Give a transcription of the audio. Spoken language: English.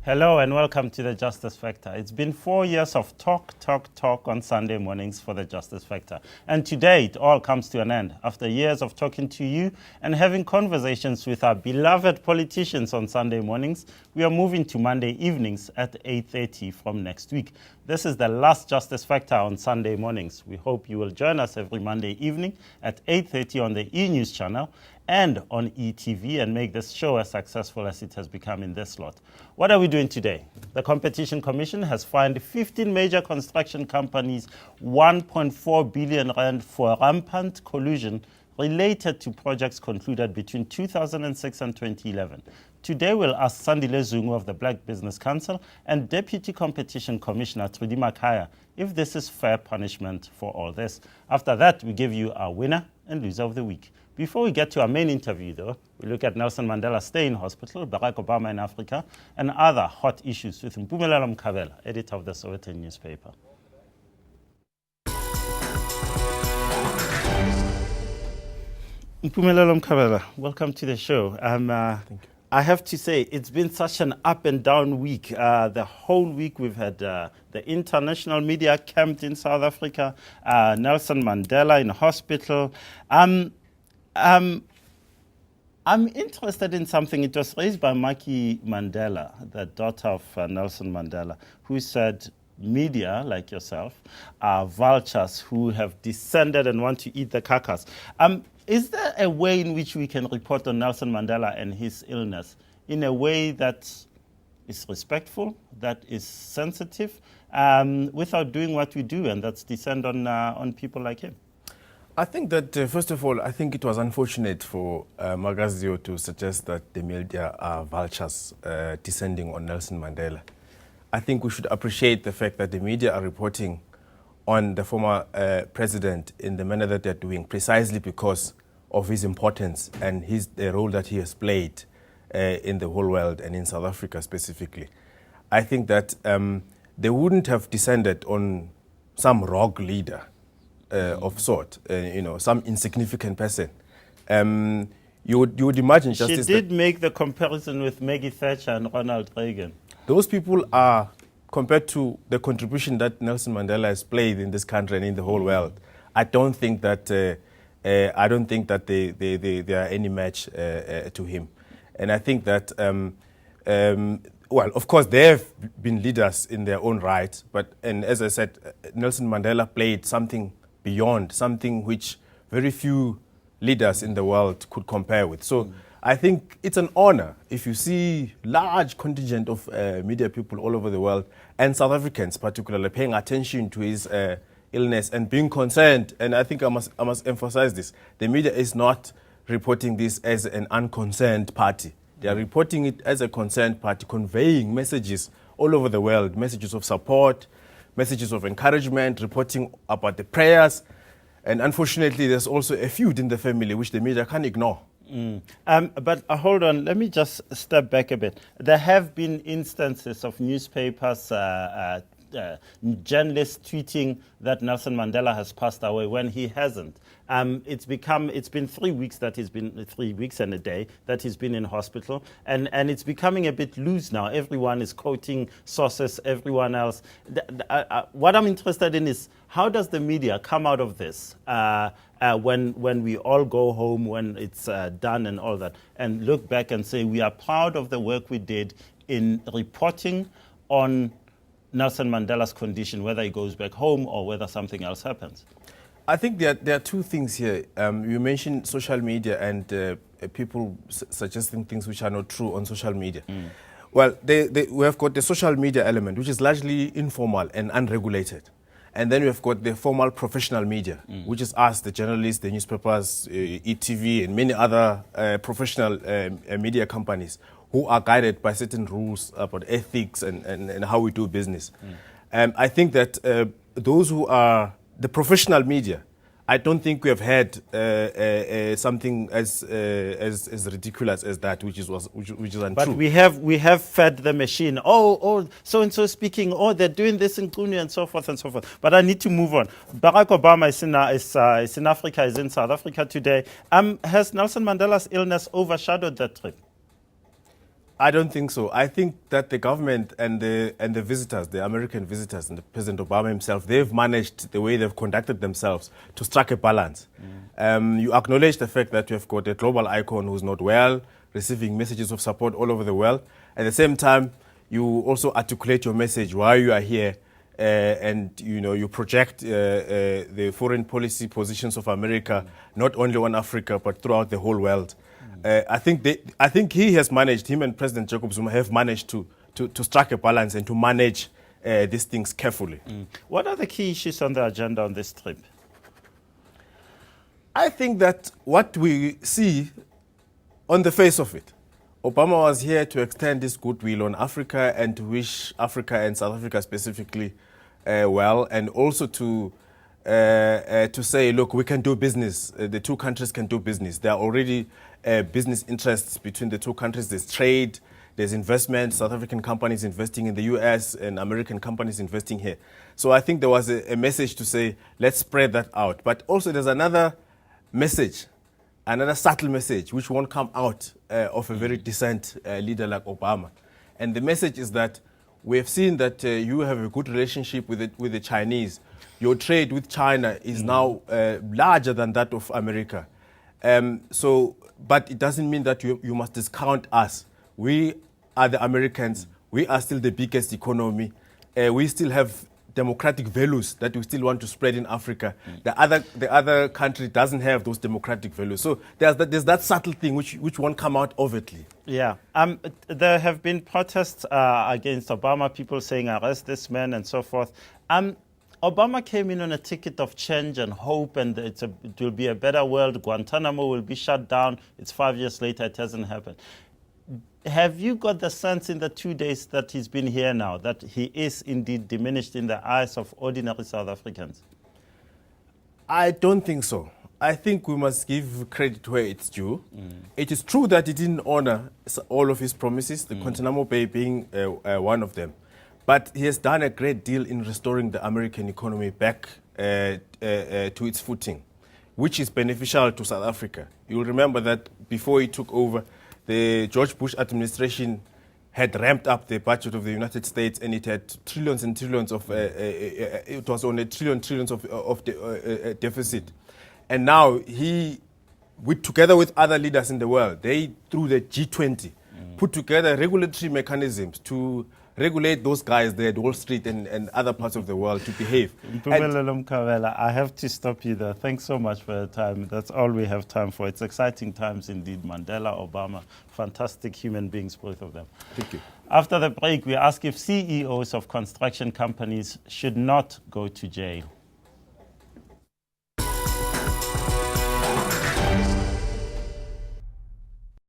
Hello and welcome to the Justice Factor. It's been 4 years of talk on Sunday mornings for the Justice Factor. And today it all comes to an end. After years of talking to you and having conversations with our beloved politicians on Sunday mornings, we are moving to Monday evenings at 8:30 from next week. This is the last Justice Factor on Sunday mornings. We hope you will join us every Monday evening at 8:30 on the E-News channel and on ETV and make this show as successful as it has become in this slot. What are we doing today? The Competition Commission has fined 15 major construction companies 1.4 billion rand for rampant collusion related to projects concluded between 2006 and 2011. Today we'll ask Sandile Zungu of the Black Business Council and Deputy Competition Commissioner Trudy Makaya if this is fair punishment for all this. After that, we give you our winner and loser of the week. Before we get to our main interview, though, we look at Nelson Mandela stay in hospital, Barack Obama in Africa, and other hot issues with Mpumelelo Mkhabela, editor of the Sowetan newspaper. Mpumelelo Mkhabela, welcome to the show. Thank you. I have to say, it's been such an up and down week. The whole week we've had the international media camped in South Africa, Nelson Mandela in hospital. I'm interested in something. It was raised by Maki Mandela, the daughter of Nelson Mandela, who said media, like yourself, are vultures who have descended and want to eat the carcass. Is there a way in which we can report on Nelson Mandela and his illness in a way that is respectful, that is sensitive, without doing what we do, and that's descend on people like him? I think that, first of all, I think it was unfortunate for Magazio to suggest that the media are vultures descending on Nelson Mandela. I think we should appreciate the fact that the media are reporting on the former president in the manner that they're doing, precisely because of his importance and the role that he has played in the whole world and in South Africa specifically. I think that they wouldn't have descended on some rogue leader of sort, some insignificant person. You would imagine justice. She did make the comparison with Maggie Thatcher and Ronald Reagan. Those people are, compared to the contribution that Nelson Mandela has played in this country and in the whole world, I don't think that they are any match to him. And I think that well, of course, they have been leaders in their own right, and as I said, Nelson Mandela played something beyond, something which very few leaders in the world could compare with. So I think it's an honor if you see large contingent of media people all over the world, and South Africans particularly, paying attention to his illness and being concerned. And I think I must emphasize this. The media is not reporting this as an unconcerned party. They are reporting it as a concerned party, conveying messages all over the world, messages of support, messages of encouragement, reporting about the prayers. And unfortunately, there's also a feud in the family, which the media can't ignore. But hold on, let me just step back a bit. There have been instances of newspapers, journalists tweeting that Nelson Mandela has passed away when he hasn't. It's been 3 weeks that he's been, 3 weeks and a day that he's been in hospital, and it's becoming a bit loose now. Everyone is quoting sources, everyone else. What I'm interested in is, how does the media come out of this when we all go home, when it's done and all that, and look back and say we are proud of the work we did in reporting on Nelson Mandela's condition, whether he goes back home or whether something else happens? I think there are two things here. You mentioned social media and people suggesting things which are not true on social media. Well, we have got the social media element, which is largely informal and unregulated. And then we have got the formal professional media, which is us, the journalists, the newspapers, ETV, and many other professional media companies who are guided by certain rules about ethics and how we do business. I think that those who are the professional media, I don't think we have had something as ridiculous as that, which is untrue. But we have fed the machine. So and so speaking. They're doing this in Kuni and so forth and so forth. But I need to move on. Barack Obama is in Africa, is in South Africa today. Has Nelson Mandela's illness overshadowed that trip? I don't think so. I think that the government and the visitors, the American visitors, and the President Obama himself, they've managed the way they've conducted themselves to strike a balance. You acknowledge the fact that you have got a global icon who's not well, receiving messages of support all over the world. At the same time, you also articulate your message why you are here, and you project the foreign policy positions of America not only on Africa but throughout the whole world. I think he has managed, him and President Jacob Zuma have managed to strike a balance and to manage these things carefully. What are the key issues on the agenda on this trip? I think that what we see on the face of it, Obama was here to extend his goodwill on Africa and to wish Africa and South Africa specifically well, and also to say, look, we can do business. The two countries can do business. There are already business interests between the two countries. There's trade, there's investment, South African companies investing in the US and American companies investing here. So I think there was a message to say, let's spread that out. But also there's another message, another subtle message, which won't come out of a very decent leader like Obama. And the message is that we have seen that you have a good relationship with the Chinese. Your trade with China is now larger than that of America. But it doesn't mean that you must discount us. We are the Americans. We are still the biggest economy. We still have democratic values that we still want to spread in Africa. The other country doesn't have those democratic values. So there's that subtle thing which won't come out overtly. Yeah. There have been protests against Obama, people saying arrest this man and so forth. Obama came in on a ticket of change and hope, and it will be a better world. Guantanamo will be shut down. It's 5 years later, it hasn't happened. Have you got the sense in the 2 days that he's been here now that he is indeed diminished in the eyes of ordinary South Africans? I don't think so. I think we must give credit where it's due. It is true that he didn't honor all of his promises, the Guantanamo Bay being one of them. But he has done a great deal in restoring the American economy back to its footing, which is beneficial to South Africa. You'll remember that before he took over, the George Bush administration had ramped up the budget of the United States, and it had trillions and trillions of, it was on a trillions of deficit. And now together with other leaders in the world, they, through the G20, put together regulatory mechanisms to regulate those guys there at Wall Street and other parts of the world to behave. Mpumelelo Mkhabela, I have to stop you there. Thanks so much for your time. That's all we have time for. It's exciting times indeed. Mandela, Obama, fantastic human beings, both of them. Thank you. After the break, we ask if CEOs of construction companies should not go to jail.